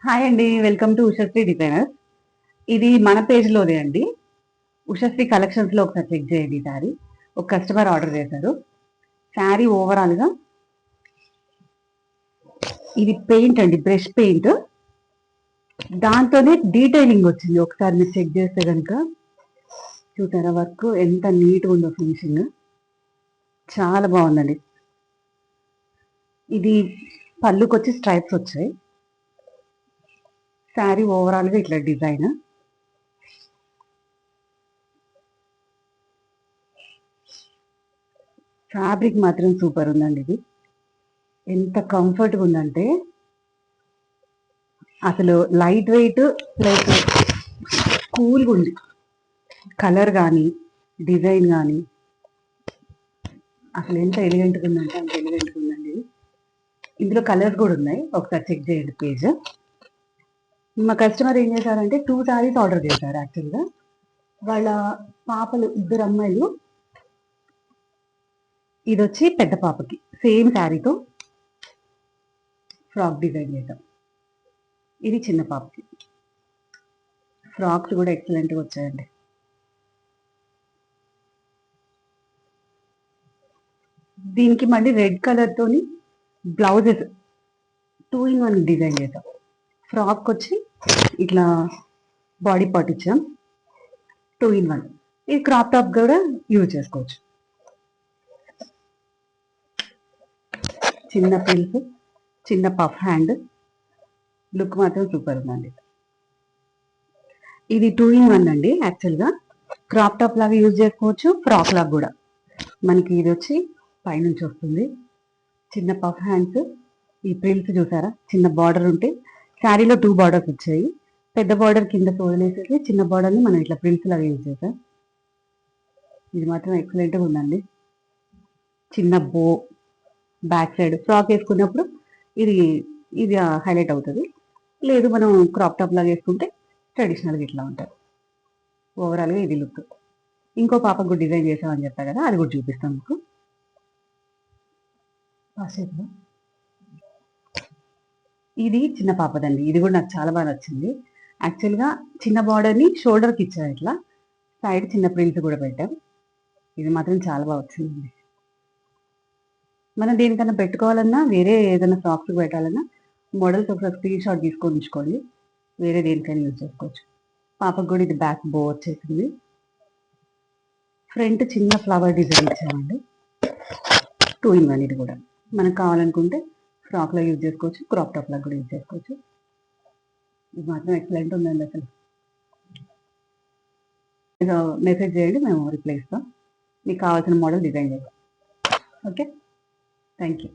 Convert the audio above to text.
Hi అండి, welcome to Ushasri designers. ఇది మన పేజ్లోనే అండి. ఉషశ్రీ కలెక్షన్స్లో ఒకసారి చెక్ చేయండి. శారీ ఒక కస్టమర్ ఆర్డర్ చేశారు. శారీ ఓవరాల్గా ఇది పెయింట్ అండి, బ్రష్ పెయింట్. దాంతోనే డీటెయిలింగ్ వచ్చింది. ఒకసారి మీరు చెక్ చేస్తే కనుక చూసారా, వర్క్ ఎంత నీట్గా ఉందో, ఫినిషింగ్ చాలా బాగుందండి. ఇది పళ్ళుకి వచ్చి స్ట్రైప్స్ వచ్చాయి. శారీ ఓవరాల్గా ఇట్లా డిజైన్. ఫ్యాబ్రిక్ మాత్రం సూపర్ ఉందండి. ఇది ఎంత కంఫర్ట్గా ఉందంటే అసలు లైట్ వెయిట్ ప్లస్ కూల్గా ఉంది. కలర్ కానీ డిజైన్ కానీ అసలు ఎంత ఎలిగెంట్గా ఉందంటే అంత ఎలిగెంట్గా ఉందండి. ఇందులో కలర్స్ కూడా ఉన్నాయి, ఒకసారి చెక్ చేయండి పేజ్. మా కస్టమర్ ఏం చేశారంటే 2 శారీస్ ఆర్డర్ చేశారు. యాక్చువల్గా వాళ్ళ పాపలు, 2 అమ్మాయిలు. ఇది వచ్చి పెద్ద పాపకి సేమ్ శారీతో ఫ్రాక్ డిజైన్ చేద్దాం. ఇది చిన్న పాపకి. ఫ్రాక్స్ కూడా ఎక్సలెంట్గా వచ్చాయండి. దీనికి మళ్ళీ రెడ్ కలర్ తోని బ్లౌజెస్ 2 in 1 డిజైన్ చేద్దాం. ఫ్రాక్ వచ్చి ఇట్లా బాడీ పార్ట్ ఇచ్చాం, 2 in 1. ఇది క్రాప్ టాప్ కూడా యూజ్ చేసుకోవచ్చు. చిన్న పిల్స్, చిన్న పఫ్ హ్యాండ్, లుక్ మాత్రం సూపర్ ఉందండి. ఇది 2 in 1 అండి. యాక్చువల్గా క్రాప్ టాప్ లాగా యూజ్ చేసుకోవచ్చు, ఫ్రాక్ లాగా కూడా. మనకి ఇది వచ్చి పైనుంచి వస్తుంది, చిన్న పఫ్ హ్యాండ్స్. ఈ ప్రిల్స్ చూసారా, చిన్న బార్డర్ ఉంటే శారీలో 2 బార్డర్స్ వచ్చాయి. పెద్ద బార్డర్ కింద వదిలేసేసి చిన్న బార్డర్ని మనం ఇట్లా ప్రిల్స్ లాగా యూజ్ చేసాం. ఇది మాత్రం ఎక్సలెంట్గా ఉందండి. చిన్న బో బ్యాక్ సైడ్ ఫ్రాక్ వేసుకున్నప్పుడు ఇది ఇది హైలైట్ అవుతుంది. లేదు మనం క్రాప్ టాప్ లాగా వేసుకుంటే ట్రెడిషనల్గా ఇట్లా ఉంటుంది. ఓవరాల్గా ఇది లుక్. ఇంకో పాపకు డిజైన్ చేసామని చెప్పా కదా, అది కూడా చూపిస్తాం మీకు. ఇది చిన్న పాపదండి. ఇది కూడా నాకు చాలా బాగా నచ్చింది. యాక్చువల్గా చిన్న బార్డర్ని షోల్డర్కి ఇచ్చారు, ఇట్లా సైడ్ చిన్న ప్రింట్స్ కూడా పెట్టాం. ఇది మాత్రం చాలా బాగా వచ్చిందండి. మనం దేనికన్నా పెట్టుకోవాలన్నా, వేరే ఏదైనా ఫ్రాక్స్కి పెట్టాలన్నా మోడల్స్ ఒకసారి స్క్రీన్ షాట్ తీసుకొని ఉంచుకోండి. వేరే దేనికైనా యూజ్ చేసుకోవచ్చు. పాపకు కూడా ఇది బ్యాక్ బో వచ్చేసింది. ఫ్రంట్ చిన్న ఫ్లవర్ డిజైన్ ఇచ్చామండి. 2 in 1. ఇది కూడా మనకు కావాలనుకుంటే ఫ్రాక్లో యూజ్ చేసుకోవచ్చు, క్రాప్ టాప్ లాగా కూడా యూజ్ చేసుకోవచ్చు. ఇది మాత్రం ఎక్సలెంట్ ఉందండి. అసలు మెసేజ్ చేయండి, మేము రిప్లై ఇస్తాం. మీకు కావాల్సిన మోడల్ డిజైన్ చేస్తాం. Okay, thank you.